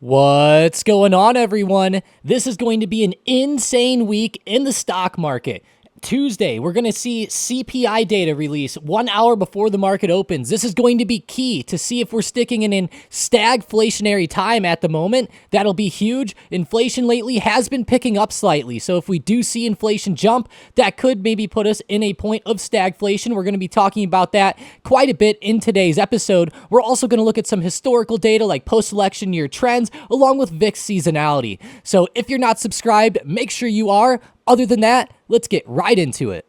What's going on, everyone? This is going to be an insane week in the stock market. Tuesday, we're going to see CPI data release 1 hour before the market opens. This is going to be key to see if we're sticking in stagflationary time at the moment. That'll be huge. Inflation lately has been picking up slightly, so if we do see inflation jump, that could maybe put us in a point of stagflation. We're going to be talking about that quite a bit in today's episode. We're also going to look at some historical data like post-election year trends, along with VIX seasonality. So if you're not subscribed, make sure you are. Other than that, let's get right into it.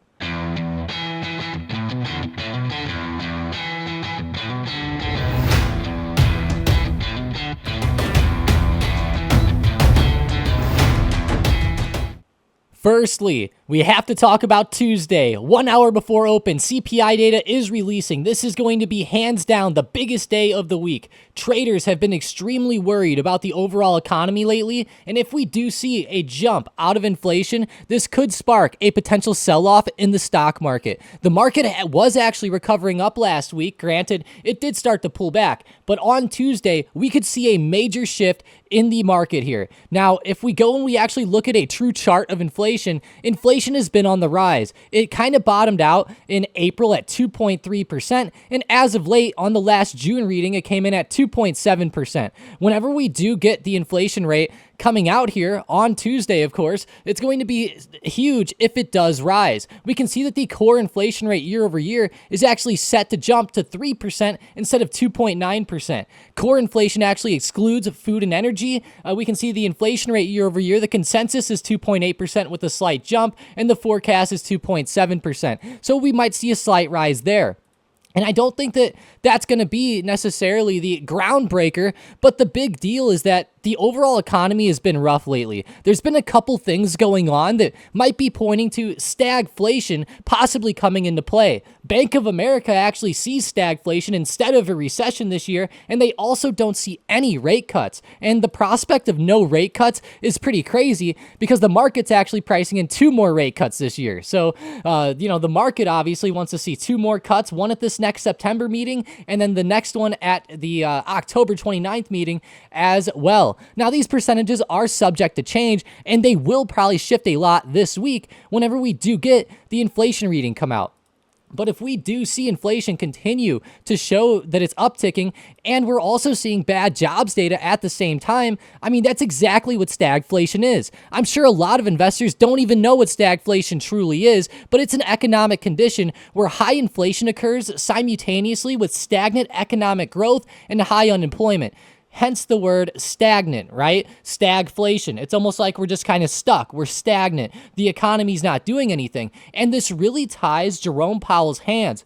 Firstly, we have to talk about Tuesday. 1 hour before open, CPI data is releasing. This is going to be hands down the biggest day of the week. Traders have been extremely worried about the overall economy lately, and if we do see a jump out of inflation, this could spark a potential sell-off in the stock market. The market was actually recovering up last week. Granted, it did start to pull back, but on Tuesday, we could see a major shift in the market here. Now, if we go and we actually look at a true chart of inflation has been on the rise. It kind of bottomed out in April at 2.3%, and as of late, on the last June reading, it came in at 2.7%. Whenever we do get the inflation rate coming out here on Tuesday, of course, it's going to be huge if it does rise. We can see that the core inflation rate year over year is actually set to jump to 3% instead of 2.9%. Core inflation actually excludes food and energy. We can see the inflation rate year over year. The consensus is 2.8% with a slight jump, and the forecast is 2.7%. So we might see a slight rise there. And I don't think that that's going to be necessarily the groundbreaker, but the big deal is that the overall economy has been rough lately. There's been a couple things going on that might be pointing to stagflation possibly coming into play. Bank of America actually sees stagflation instead of a recession this year, and they also don't see any rate cuts. And the prospect of no rate cuts is pretty crazy because the market's actually pricing in 2 more rate cuts this year. So, the market obviously wants to see 2 more cuts, one at this next September meeting, and then the next one at the October 29th meeting as well. Now, these percentages are subject to change, and they will probably shift a lot this week whenever we do get the inflation reading come out. But if we do see inflation continue to show that it's upticking, and we're also seeing bad jobs data at the same time, I mean, that's exactly what stagflation is. I'm sure a lot of investors don't even know what stagflation truly is, but it's an economic condition where high inflation occurs simultaneously with stagnant economic growth and high unemployment. Hence the word stagnant, right? Stagflation. It's almost like we're just kind of stuck. We're stagnant. The economy's not doing anything. And this really ties Jerome Powell's hands.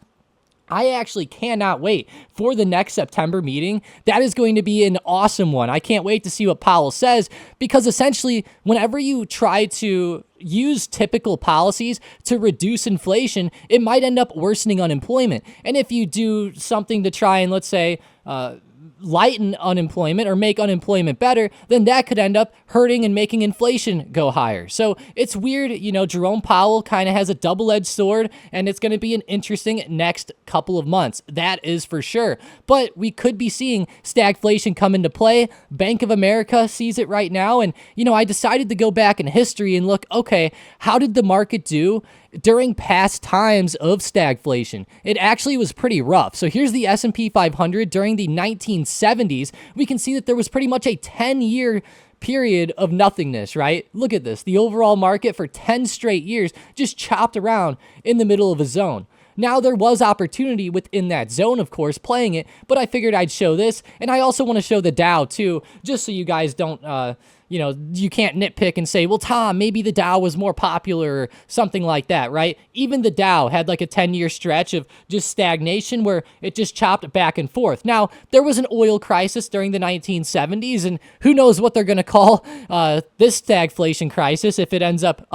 I actually cannot wait for the next September meeting. That is going to be an awesome one. I can't wait to see what Powell says, because essentially, whenever you try to use typical policies to reduce inflation, it might end up worsening unemployment. And if you do something to try and, let's say, lighten unemployment or make unemployment better, then that could end up hurting and making inflation go higher. So it's weird, Jerome Powell kind of has a double-edged sword, and it's going to be an interesting next couple of months. That is for sure. But we could be seeing stagflation come into play. Bank of America sees it right now. And, I decided to go back in history and look, okay, how did the market do during past times of stagflation? It actually was pretty rough. So here's the S&P 500 during the 1970s. We can see that there was pretty much a 10-year period of nothingness, right? Look at this. The overall market for 10 straight years just chopped around in the middle of a zone. Now, there was opportunity within that zone, of course, playing it, but I figured I'd show this, and I also want to show the Dow, too, just so you guys don't, you can't nitpick and say, well, Tom, maybe the Dow was more popular or something like that, right? Even the Dow had like a 10-year stretch of just stagnation where it just chopped back and forth. Now, there was an oil crisis during the 1970s, and who knows what they're going to call this stagflation crisis if it ends up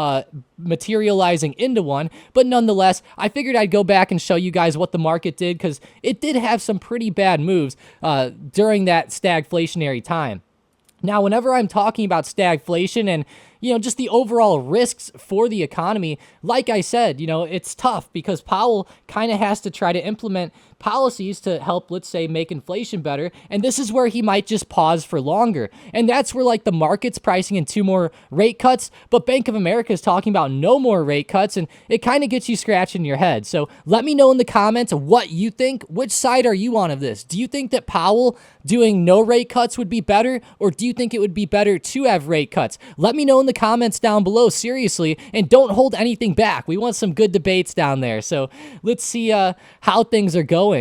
materializing into one. But nonetheless, I figured I'd go back and show you guys what the market did, because it did have some pretty bad moves during that stagflationary time. Now, whenever I'm talking about stagflation and, just the overall risks for the economy. Like I said, it's tough because Powell kind of has to try to implement policies to help, let's say, make inflation better. And this is where he might just pause for longer. And that's where like the market's pricing in 2 more rate cuts, but Bank of America is talking about no more rate cuts, and it kind of gets you scratching your head. So let me know in the comments what you think. Which side are you on of this? Do you think that Powell doing no rate cuts would be better, or do you think it would be better to have rate cuts? Let me know in the comments down below, seriously, and don't hold anything back. We want some good debates down there. So let's see how things are going.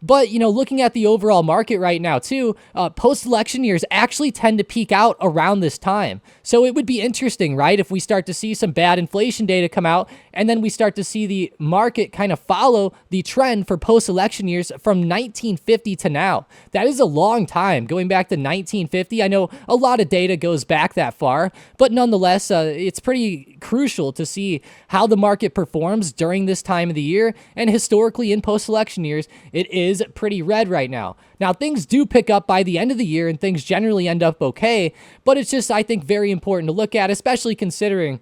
But, looking at the overall market right now, too, post-election years actually tend to peak out around this time. So it would be interesting, right, if we start to see some bad inflation data come out, and then we start to see the market kind of follow the trend for post-election years from 1950 to now. That is a long time, going back to 1950. I know a lot of data goes back that far, but nonetheless, it's pretty crucial to see how the market performs during this time of the year, and historically in post-election years, it is pretty red right now. Now, things do pick up by the end of the year, and things generally end up okay, but it's just, I think, very important to look at, especially considering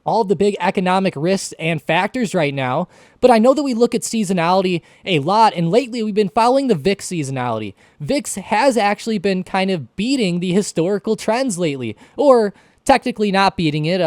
all of the big economic risks and factors right now. But I know that we look at seasonality a lot, and lately we've been following the VIX seasonality. VIX has actually been kind of beating the historical trends lately, or technically not beating it,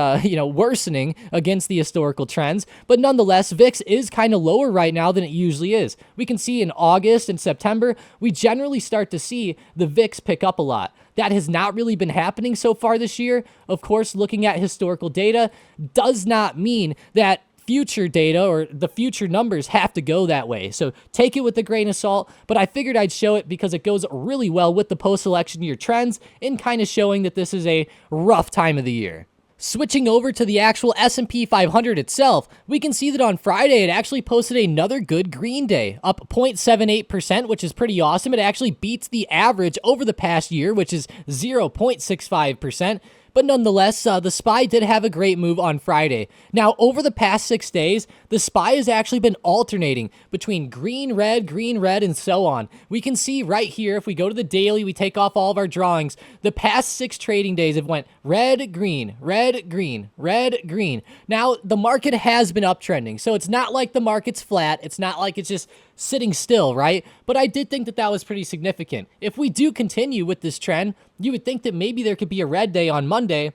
worsening against the historical trends. But nonetheless, VIX is kind of lower right now than it usually is. We can see in August and September, we generally start to see the VIX pick up a lot. That has not really been happening so far this year. Of course, looking at historical data does not mean that future data or the future numbers have to go that way. So take it with a grain of salt, but I figured I'd show it because it goes really well with the post-election year trends in kind of showing that this is a rough time of the year. Switching over to the actual S&P 500 itself, we can see that on Friday it actually posted another good green day, up 0.78%, which is pretty awesome. It actually beats the average over the past year, which is 0.65%. But nonetheless, the SPY did have a great move on Friday. Now, over the past 6 days, the SPY has actually been alternating between green, red, and so on. We can see right here, if we go to the daily, we take off all of our drawings, the past 6 trading days have went red, green, red, green, red, green. Now, the market has been uptrending, so it's not like the market's flat. It's not like it's just sitting still, right? But I did think that that was pretty significant. If we do continue with this trend, you would think that maybe there could be a red day on Monday,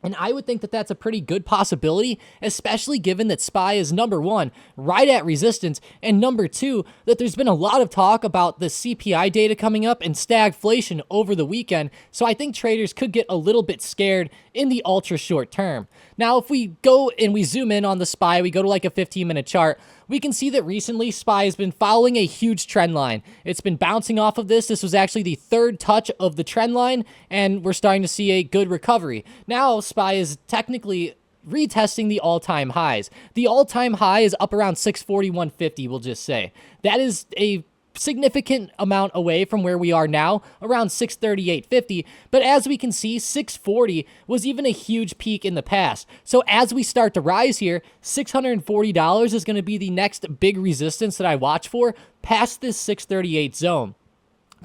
and I would think that that's a pretty good possibility, especially given that SPY is number 1, right at resistance, and number 2, that there's been a lot of talk about the CPI data coming up and stagflation over the weekend, so I think traders could get a little bit scared in the ultra short term. Now, if we go and we zoom in on the SPY, we go to like a 15-minute chart, we can see that recently SPY has been following a huge trend line. It's been bouncing off of this. This was actually the 3rd touch of the trend line, and we're starting to see a good recovery. Now, SPY is technically retesting the all-time highs. The all-time high is up around 641.50, we'll just say. That is a significant amount away from where we are now, around 638.50, but as we can see, 640 was even a huge peak in the past. So as we start to rise here, $640 is going to be the next big resistance that I watch for past this 638 zone.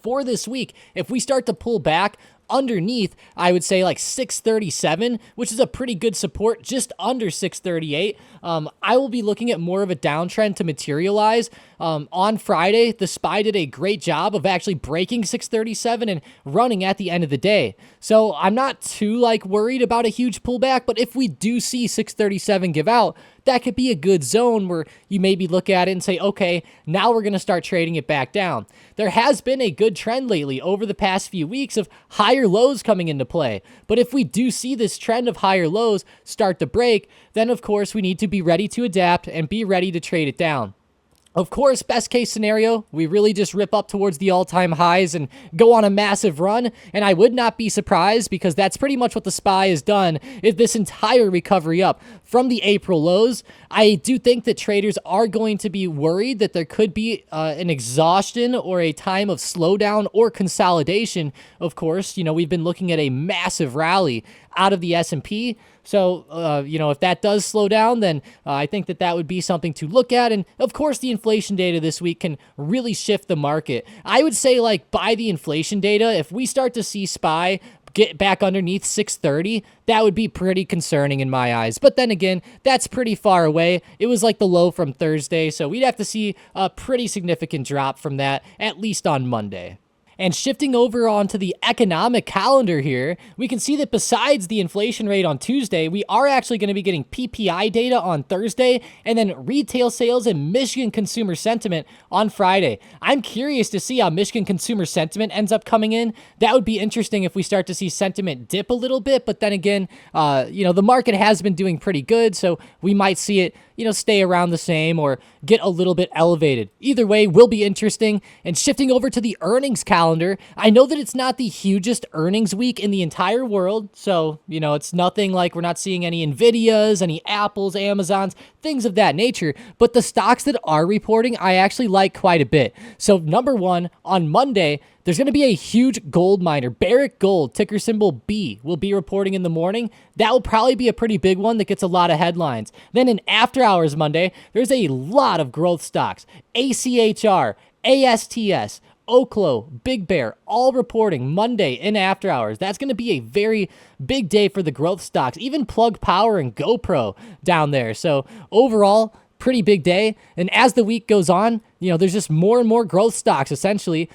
For this week, if we start to pull back underneath, I would say like 637, which is a pretty good support, just under 638. I will be looking at more of a downtrend to materialize. On Friday, the SPY did a great job of actually breaking 637 and running at the end of the day. So I'm not too worried about a huge pullback, but if we do see 637 give out, that could be a good zone where you maybe look at it and say, okay, now we're going to start trading it back down. There has been a good trend lately over the past few weeks of higher lows coming into play. But if we do see this trend of higher lows start to break, then of course we need to be ready to adapt and be ready to trade it down. Of course, best case scenario, we really just rip up towards the all-time highs and go on a massive run, and I would not be surprised because that's pretty much what the SPY has done is this entire recovery up from the April lows. I do think that traders are going to be worried that there could be an exhaustion or a time of slowdown or consolidation. Of course, we've been looking at a massive rally out of the S&P. So, if that does slow down, then I think that that would be something to look at. And of course, the inflation data this week can really shift the market. I would say by the inflation data, if we start to see SPY get back underneath 630, that would be pretty concerning in my eyes. But then again, that's pretty far away. It was like the low from Thursday, so we'd have to see a pretty significant drop from that, at least on Monday. And shifting over onto the economic calendar here, we can see that besides the inflation rate on Tuesday, we are actually going to be getting PPI data on Thursday, and then retail sales and Michigan consumer sentiment on Friday. I'm curious to see how Michigan consumer sentiment ends up coming in. That would be interesting if we start to see sentiment dip a little bit, but then again, the market has been doing pretty good, so we might see it stay around the same or get a little bit elevated. Either way will be interesting. And shifting over to the earnings calendar, I know that it's not the hugest earnings week in the entire world. So, it's nothing like we're not seeing any Nvidias, any Apples, Amazons, things of that nature. But the stocks that are reporting, I actually like quite a bit. So number one, on Monday, there's going to be a huge gold miner. Barrick Gold, ticker symbol B, will be reporting in the morning. That will probably be a pretty big one that gets a lot of headlines. Then in after hours Monday, there's a lot of growth stocks. ACHR, ASTS, Oklo, Big Bear, all reporting Monday in after hours. That's going to be a very big day for the growth stocks. Even Plug Power and GoPro down there. So overall, pretty big day. And as the week goes on, there's just more and more growth stocks, essentially.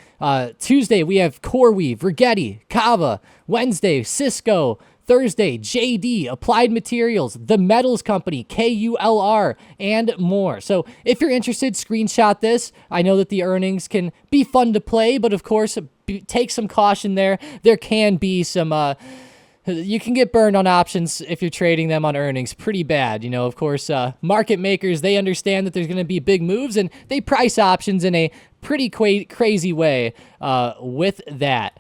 Tuesday, we have CoreWeave, Rigetti, Kava. Wednesday, Cisco. Thursday, JD, Applied Materials, The Metals Company, KULR, and more. So if you're interested, screenshot this. I know that the earnings can be fun to play, but of course, take some caution there. There can be some... you can get burned on options if you're trading them on earnings pretty bad. Of course, market makers, they understand that there's going to be big moves, and they price options in a pretty crazy way with that.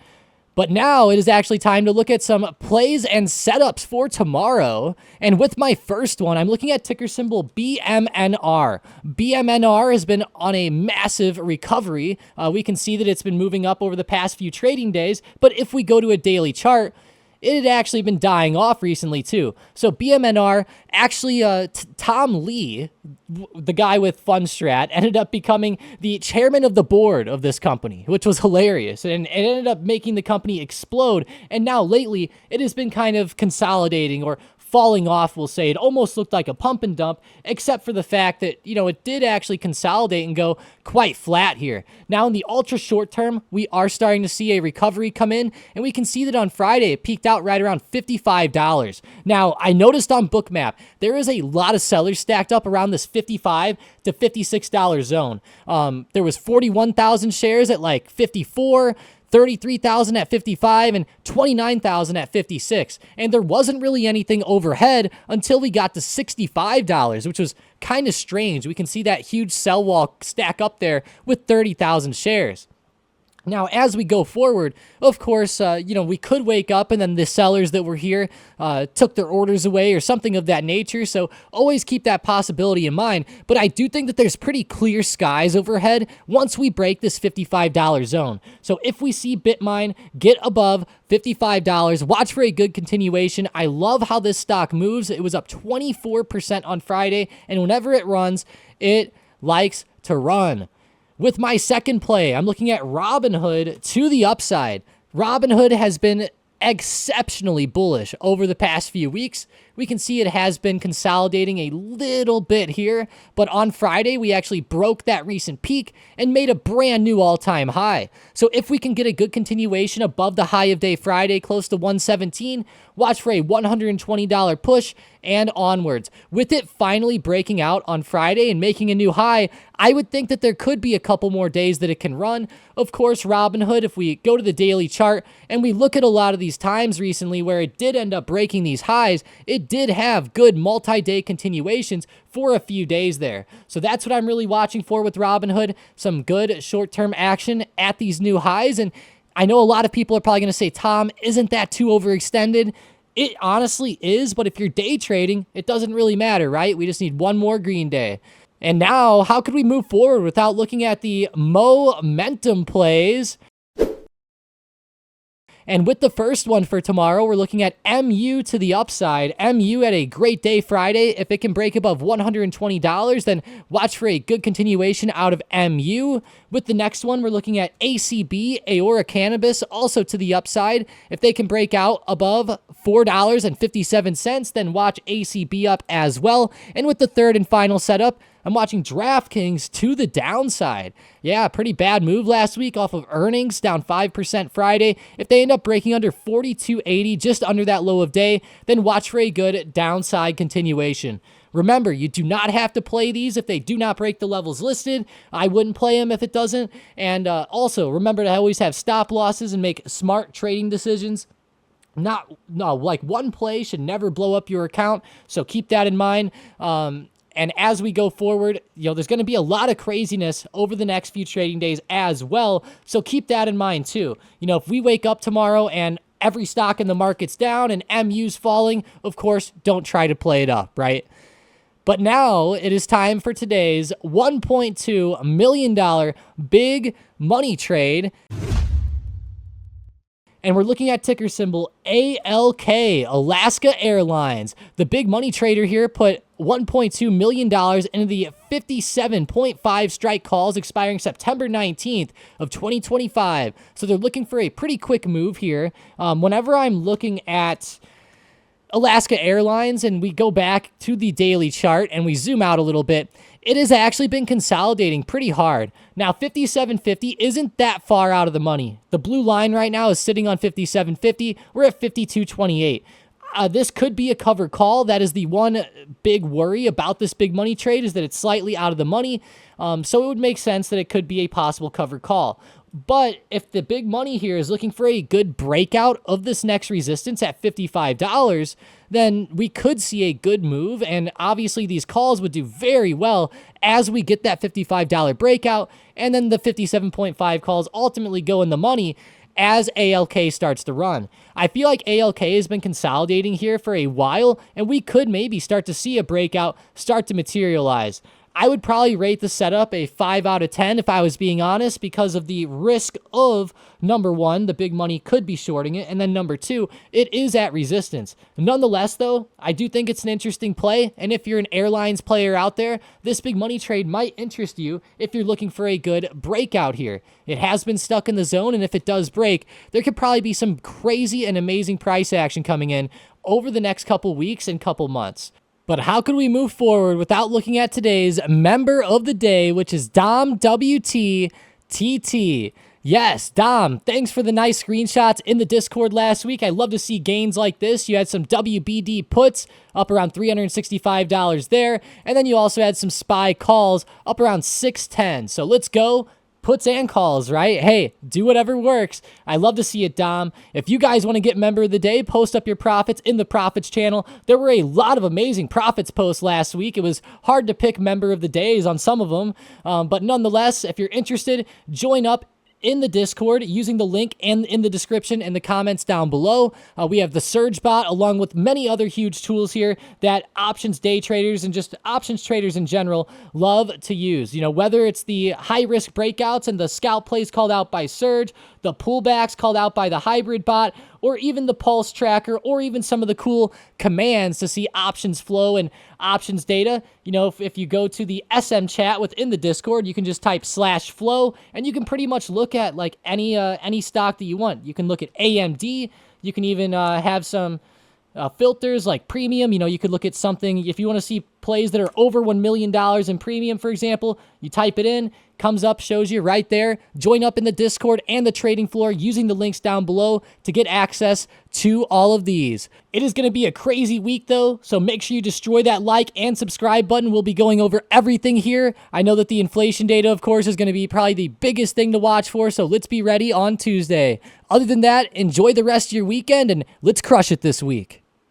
But now it is actually time to look at some plays and setups for tomorrow. And with my first one, I'm looking at ticker symbol BMNR. BMNR has been on a massive recovery. We can see that it's been moving up over the past few trading days. But if we go to a daily chart, it had actually been dying off recently too. So BMNR, actually Tom Lee, the guy with Fundstrat, ended up becoming the chairman of the board of this company, which was hilarious. And it ended up making the company explode. And now lately, it has been kind of consolidating or falling off, we'll say. It almost looked like a pump and dump, except for the fact that, it did actually consolidate and go quite flat here. Now, in the ultra short term, we are starting to see a recovery come in, and we can see that on Friday, it peaked out right around $55. Now, I noticed on Bookmap, there is a lot of sellers stacked up around this $55 to $56 zone. There was 41,000 shares at like 54, 33,000 at 55, and 29,000 at 56. And there wasn't really anything overhead until we got to $65, which was kind of strange. We can see that huge sell wall stack up there with 30,000 shares. Now, as we go forward, of course, we could wake up and then the sellers that were here took their orders away or something of that nature. So always keep that possibility in mind. But I do think that there's pretty clear skies overhead once we break this $55 zone. So if we see Bitmine get above $55, watch for a good continuation. I love how this stock moves. It was up 24% on Friday, and whenever it runs, it likes to run. With my second play, I'm looking at Robinhood to the upside. Robinhood has been exceptionally bullish over the past few weeks. We can see it has been consolidating a little bit here, but on Friday, we actually broke that recent peak and made a brand new all-time high. So if we can get a good continuation above the high of day Friday, close to 117, watch for a $120 push and onwards. With it finally breaking out on Friday and making a new high, I would think that there could be a couple more days that it can run. Of course, Robinhood, if we go to the daily chart and we look at a lot of these times recently where it did end up breaking these highs, it did have good multi-day continuations for a few days there. So that's what I'm really watching for with Robinhood, some good short-term action at these new highs. And I know a lot of people are probably going to say, Tom, isn't that too overextended? It honestly is, but if you're day trading, it doesn't really matter, right? We just need one more green day. And now, how could we move forward without looking at the momentum plays? And with the first one for tomorrow, we're looking at MU to the upside. MU had a great day Friday. If it can break above $120, then watch for a good continuation out of MU. With the next one, we're looking at ACB, Aora Cannabis, also to the upside. If they can break out above $4.57, then watch ACB up as well. And with the third and final setup, I'm watching DraftKings to the downside. Yeah, pretty bad move last week off of earnings, down 5% Friday. If they end up breaking under 42.80, just under that low of day, then watch for a good downside continuation. Remember, you do not have to play these if they do not break the levels listed. I wouldn't play them if it doesn't. And also, remember to always have stop losses and make smart trading decisions. Like one play should never blow up your account, so keep that in mind. And as we go forward, there's going to be a lot of craziness over the next few trading days as well. So keep that in mind too. If we wake up tomorrow and every stock in the market's down and MU's falling, of course, don't try to play it up, right? But now it is time for today's $1.2 million big money trade. And we're looking at ticker symbol ALK, Alaska Airlines. The big money trader here put $1.2 million into the 57.5 strike calls expiring September 19th of 2025. So they're looking for a pretty quick move here. Whenever I'm looking at Alaska Airlines and we go back to the daily chart and we zoom out a little bit, it has actually been consolidating pretty hard. Now, 57.50 isn't that far out of the money. The blue line right now is sitting on 57.50. We're at 52.28. This could be a cover call. That is the one big worry about this big money trade, is that it's slightly out of the money. So it would make sense that it could be a possible cover call. But if the big money here is looking for a good breakout of this next resistance at $55, then we could see a good move. And obviously these calls would do very well as we get that $55 breakout. And then the 57.5 calls ultimately go in the money as ALK starts to run. I feel like ALK has been consolidating here for a while, and we could maybe start to see a breakout start to materialize. I would probably rate the setup a 5 out of 10 if I was being honest, because of the risk of, number one, the big money could be shorting it, and then number two, it is at resistance. Nonetheless, though, I do think it's an interesting play, and if you're an airlines player out there, this big money trade might interest you if you're looking for a good breakout here. It has been stuck in the zone, and if it does break, there could probably be some crazy and amazing price action coming in over the next couple weeks and couple months. But how could we move forward without looking at today's member of the day, which is Dom WTTT. Yes, Dom, thanks for the nice screenshots in the Discord last week. I love to see gains like this. You had some WBD puts up around $365 there, and then you also had some SPY calls up around $610. So let's go. Puts and calls, right? Hey, do whatever works. I love to see it, Dom. If you guys want to get member of the day, post up your profits in the profits channel. There were a lot of amazing profits posts last week. It was hard to pick member of the days on some of them. But nonetheless, if you're interested, join up in the Discord using the link in the description and the comments down below. We have the Surge bot along with many other huge tools here that options day traders and just options traders in general love to use. Whether it's the high risk breakouts and the scalp plays called out by Surge, the pullbacks called out by the hybrid bot, or even the pulse tracker, or even some of the cool commands to see options flow and options data. If you go to the SM chat within the Discord, you can just type /flow, and you can pretty much look at like any stock that you want. You can look at AMD. You can even have some filters like premium. You could look at something, if you want to see plays that are over $1 million in premium, for example, you type it in, comes up, shows you right there. Join up in the Discord and the trading floor using the links down below to get access to all of these. It is going to be a crazy week though, so make sure you destroy that like and subscribe button. We'll be going over everything here. I know that the inflation data, of course, is going to be probably the biggest thing to watch for, so let's be ready on Tuesday. Other than that, enjoy the rest of your weekend and let's crush it this week.